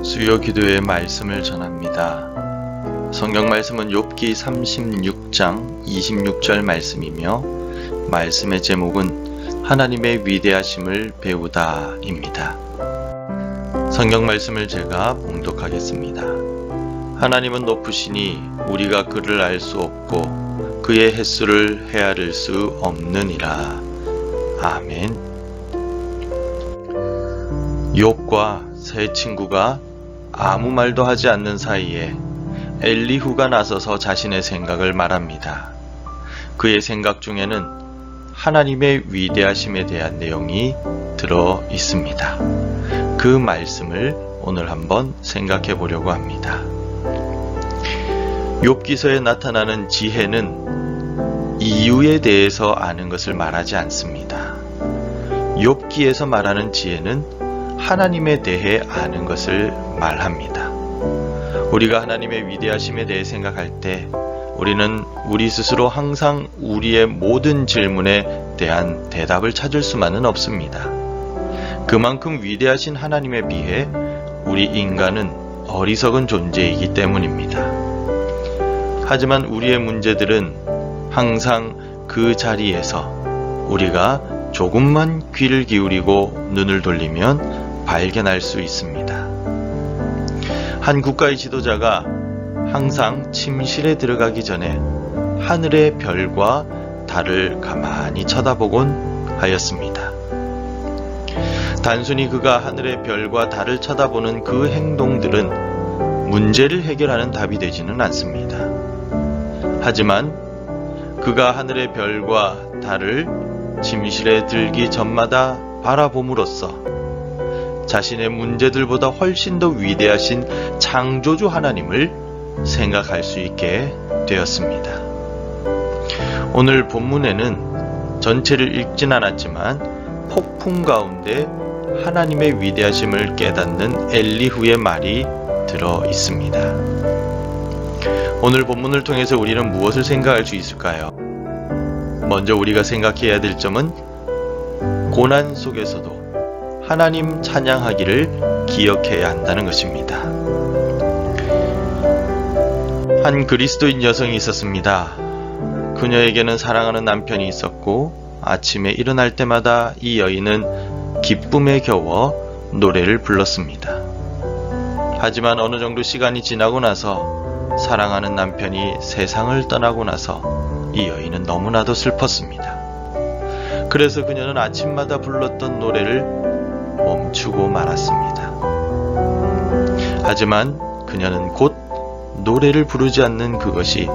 수요 기도의 말씀을 전합니다. 성경 말씀은 욥기 36장 26절 말씀이며 말씀의 제목은 하나님의 위대하심을 배우다입니다. 성경 말씀을 제가 봉독하겠습니다. 하나님은 높으시니 우리가 그를 알 수 없고 그의 횟수를 헤아릴 수 없느니라. 아멘. 욥과 세 친구가 아무 말도 하지 않는 사이에 엘리후가 나서서 자신의 생각을 말합니다. 그의 생각 중에는 하나님의 위대하심에 대한 내용이 들어 있습니다. 그 말씀을 오늘 한번 생각해 보려고 합니다. 욥기서에 나타나는 지혜는 이유에 대해서 아는 것을 말하지 않습니다. 욥기에서 말하는 지혜는 하나님에 대해 아는 것을 말합니다. 우리가 하나님의 위대하심에 대해 생각할 때 우리는 우리 스스로 항상 우리의 모든 질문에 대한 대답을 찾을 수만은 없습니다. 그만큼 위대하신 하나님에 비해 우리 인간은 어리석은 존재이기 때문입니다. 하지만 우리의 문제들은 항상 그 자리에서 우리가 조금만 귀를 기울이고 눈을 돌리면 발견할 수 있습니다. 한 국가의 지도자가 항상 침실에 들어가기 전에 하늘의 별과 달을 가만히 쳐다보곤 하였습니다. 단순히 그가 하늘의 별과 달을 쳐다보는 그 행동들은 문제를 해결하는 답이 되지는 않습니다. 하지만 그가 하늘의 별과 달을 침실에 들기 전마다 바라봄으로써 자신의 문제들보다 훨씬 더 위대하신 창조주 하나님을 생각할 수 있게 되었습니다. 오늘 본문에는 전체를 읽진 않았지만 폭풍 가운데 하나님의 위대하심을 깨닫는 엘리후의 말이 들어 있습니다. 오늘 본문을 통해서 우리는 무엇을 생각할 수 있을까요? 먼저 우리가 생각해야 될 점은 고난 속에서도 하나님 찬양하기를 기억해야 한다는 것입니다. 한 그리스도인 여성이 있었습니다. 그녀에게는 사랑하는 남편이 있었고 아침에 일어날 때마다 이 여인은 기쁨에 겨워 노래를 불렀습니다. 하지만 어느 정도 시간이 지나고 나서 사랑하는 남편이 세상을 떠나고 나서 이 여인은 너무나도 슬펐습니다. 그래서 그녀는 아침마다 불렀던 노래를 멈추고 말았습니다. 하지만 그녀는 곧 노래를 부르지 않는 그것이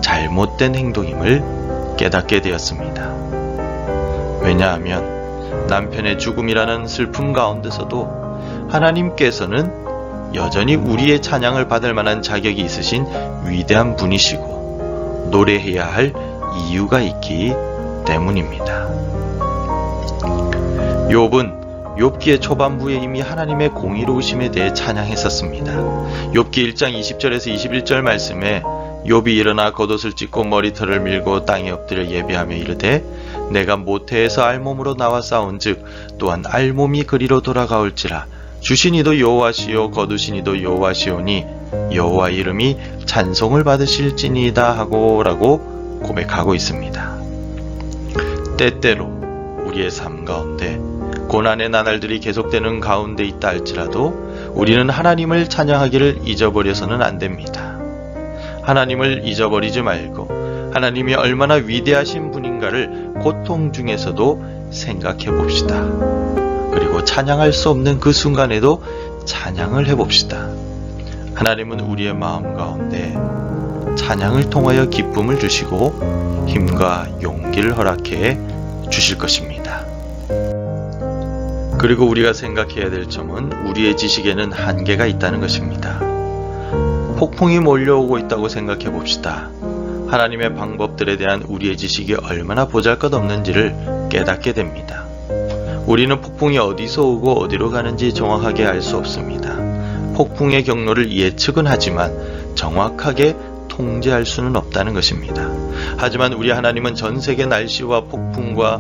잘못된 행동임을 깨닫게 되었습니다. 왜냐하면 남편의 죽음이라는 슬픔 가운데서도 하나님께서는 여전히 우리의 찬양을 받을 만한 자격이 있으신 위대한 분이시고 노래해야 할 이유가 있기 때문입니다. 욥은 욥기의 초반부에 이미 하나님의 공의로우심에 대해 찬양했었습니다. 욥기 1장 20절에서 21절 말씀에 욥이 일어나 겉옷을 찢고 머리털을 밀고 땅에 엎드려 예배하며 이르되 내가 모태에서 알몸으로 나와 싸운즉 또한 알몸이 그리로 돌아가올지라 주신 이도 여호와시요 거두신 이도 여호와시오니 여호와 이름이 찬송을 받으실지니이다 하고라고 고백하고 있습니다. 때때로 우리의 삶 가운데 고난의 나날들이 계속되는 가운데 있다 할지라도 우리는 하나님을 찬양하기를 잊어버려서는 안 됩니다. 하나님을 잊어버리지 말고 하나님이 얼마나 위대하신 분인가를 고통 중에서도 생각해 봅시다. 그리고 찬양할 수 없는 그 순간에도 찬양을 해봅시다. 하나님은 우리의 마음 가운데 찬양을 통하여 기쁨을 주시고 힘과 용기를 허락해 주실 것입니다. 그리고 우리가 생각해야 될 점은 우리의 지식에는 한계가 있다는 것입니다. 폭풍이 몰려오고 있다고 생각해 봅시다. 하나님의 방법들에 대한 우리의 지식이 얼마나 보잘것없는지를 깨닫게 됩니다. 우리는 폭풍이 어디서 오고 어디로 가는지 정확하게 알 수 없습니다. 폭풍의 경로를 예측은 하지만 정확하게 통제할 수는 없다는 것입니다. 하지만 우리 하나님은 전 세계 날씨와 폭풍과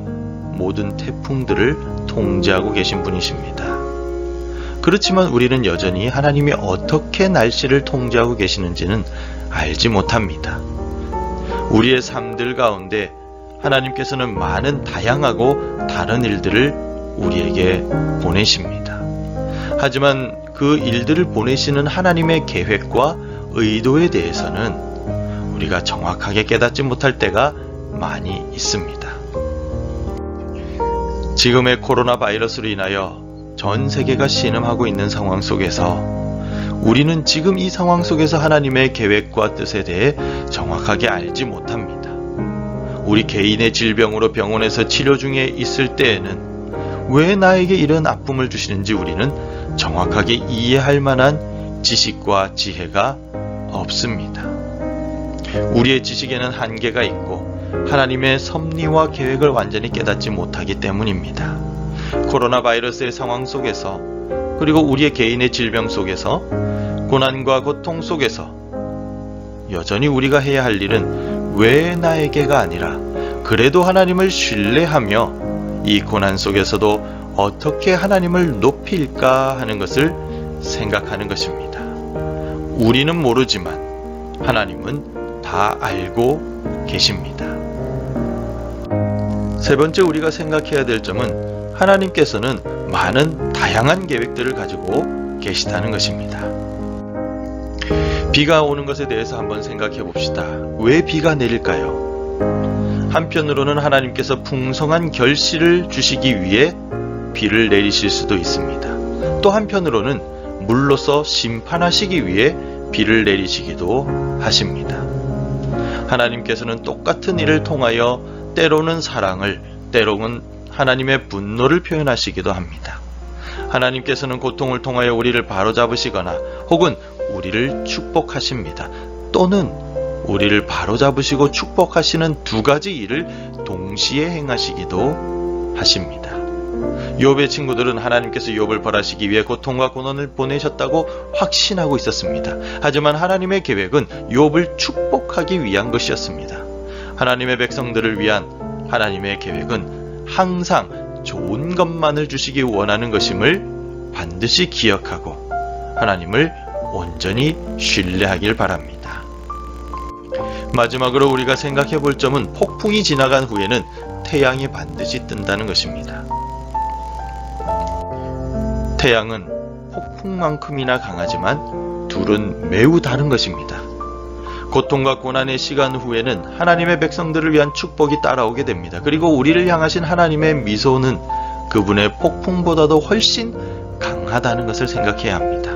모든 태풍들을 통제하고 계신 분이십니다. 그렇지만 우리는 여전히 하나님이 어떻게 날씨를 통제하고 계시는지는 알지 못합니다. 우리의 삶들 가운데 하나님께서는 많은 다양하고 다른 일들을 우리에게 보내십니다. 하지만 그 일들을 보내시는 하나님의 계획과 의도에 대해서는 우리가 정확하게 깨닫지 못할 때가 많이 있습니다. 지금의 코로나 바이러스로 인하여 전 세계가 신음하고 있는 상황 속에서 우리는 지금 이 상황 속에서 하나님의 계획과 뜻에 대해 정확하게 알지 못합니다. 우리 개인의 질병으로 병원에서 치료 중에 있을 때에는 왜 나에게 이런 아픔을 주시는지 우리는 정확하게 이해할 만한 지식과 지혜가 없습니다. 우리의 지식에는 한계가 있고 하나님의 섭리와 계획을 완전히 깨닫지 못하기 때문입니다. 코로나 바이러스의 상황 속에서 그리고 우리의 개인의 질병 속에서 고난과 고통 속에서 여전히 우리가 해야 할 일은 왜 나에게가 아니라 그래도 하나님을 신뢰하며 이 고난 속에서도 어떻게 하나님을 높일까 하는 것을 생각하는 것입니다. 우리는 모르지만 하나님은 다 알고 계십니다. 세 번째 우리가 생각해야 될 점은 하나님께서는 많은 다양한 계획들을 가지고 계시다는 것입니다. 비가 오는 것에 대해서 한번 생각해 봅시다. 왜 비가 내릴까요? 한편으로는 하나님께서 풍성한 결실을 주시기 위해 비를 내리실 수도 있습니다. 또 한편으로는 물로서 심판하시기 위해 비를 내리시기도 하십니다. 하나님께서는 똑같은 일을 통하여 때로는 사랑을, 때로는 하나님의 분노를 표현하시기도 합니다. 하나님께서는 고통을 통하여 우리를 바로잡으시거나 혹은 우리를 축복하십니다. 또는 우리를 바로잡으시고 축복하시는 두 가지 일을 동시에 행하시기도 하십니다. 욥의 친구들은 하나님께서 욥을 벌하시기 위해 고통과 고난을 보내셨다고 확신하고 있었습니다. 하지만 하나님의 계획은 욥을 축복하기 위한 것이었습니다. 하나님의 백성들을 위한 하나님의 계획은 항상 좋은 것만을 주시기 원하는 것임을 반드시 기억하고 하나님을 온전히 신뢰하길 바랍니다. 마지막으로 우리가 생각해 볼 점은 폭풍이 지나간 후에는 태양이 반드시 뜬다는 것입니다. 태양은 폭풍만큼이나 강하지만 둘은 매우 다른 것입니다. 고통과 고난의 시간 후에는 하나님의 백성들을 위한 축복이 따라오게 됩니다. 그리고 우리를 향하신 하나님의 미소는 그분의 폭풍보다도 훨씬 강하다는 것을 생각해야 합니다.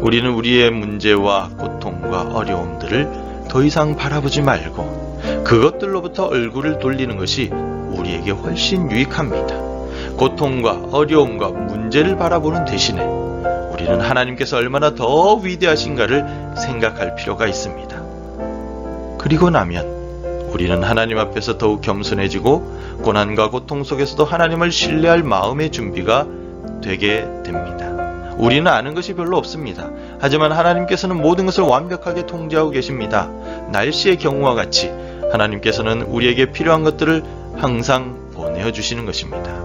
우리는 우리의 문제와 고통과 어려움들을 더 이상 바라보지 말고 그것들로부터 얼굴을 돌리는 것이 우리에게 훨씬 유익합니다. 고통과 어려움과 문제를 바라보는 대신에 우리는 하나님께서 얼마나 더 위대하신가를 생각할 필요가 있습니다. 그리고 나면 우리는 하나님 앞에서 더욱 겸손해지고 고난과 고통 속에서도 하나님을 신뢰할 마음의 준비가 되게 됩니다. 우리는 아는 것이 별로 없습니다. 하지만 하나님께서는 모든 것을 완벽하게 통제하고 계십니다. 날씨의 경우와 같이 하나님께서는 우리에게 필요한 것들을 항상 보내어 주시는 것입니다.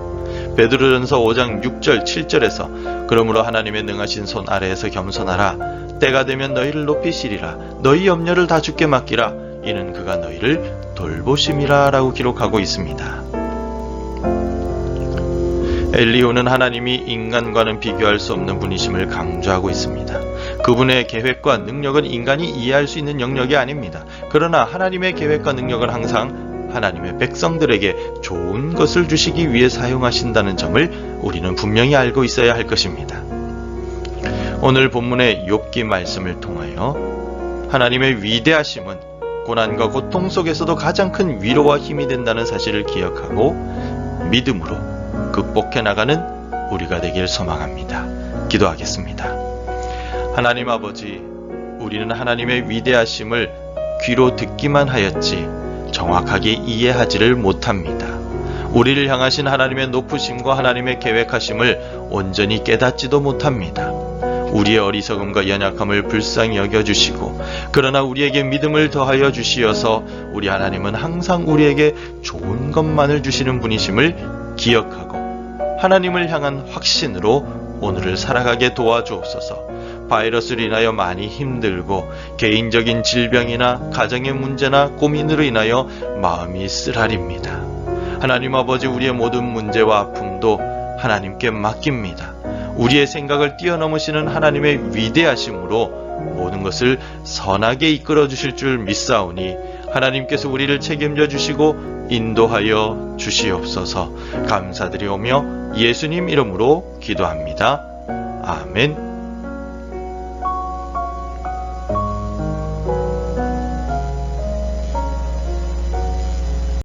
베드로전서 5장 6절 7절에서 그러므로 하나님의 능하신 손 아래에서 겸손하라. 때가 되면 너희를 높이시리라. 너희 염려를 다 주께 맡기라. 이는 그가 너희를 돌보심이라 라고 기록하고 있습니다. 엘리후는 하나님이 인간과는 비교할 수 없는 분이심을 강조하고 있습니다. 그분의 계획과 능력은 인간이 이해할 수 있는 영역이 아닙니다. 그러나 하나님의 계획과 능력은 항상 하나님의 백성들에게 좋은 것을 주시기 위해 사용하신다는 점을 우리는 분명히 알고 있어야 할 것입니다. 오늘 본문의 욥기 말씀을 통하여 하나님의 위대하심은 고난과 고통 속에서도 가장 큰 위로와 힘이 된다는 사실을 기억하고 믿음으로 극복해 나가는 우리가 되길 소망합니다. 기도하겠습니다. 하나님 아버지, 우리는 하나님의 위대하심을 귀로 듣기만 하였지 정확하게 이해하지를 못합니다. 우리를 향하신 하나님의 높으심과 하나님의 계획하심을 온전히 깨닫지도 못합니다. 우리의 어리석음과 연약함을 불쌍히 여겨주시고 그러나 우리에게 믿음을 더하여 주시어서 우리 하나님은 항상 우리에게 좋은 것만을 주시는 분이심을 기억하고 하나님을 향한 확신으로 오늘을 살아가게 도와주옵소서. 바이러스로 인하여 많이 힘들고 개인적인 질병이나 가정의 문제나 고민으로 인하여 마음이 쓰라립니다. 하나님 아버지, 우리의 모든 문제와 아픔도 하나님께 맡깁니다. 우리의 생각을 뛰어넘으시는 하나님의 위대하심으로 모든 것을 선하게 이끌어 주실 줄 믿사오니 하나님께서 우리를 책임져 주시고 인도하여 주시옵소서. 감사드리오며 예수님 이름으로 기도합니다. 아멘.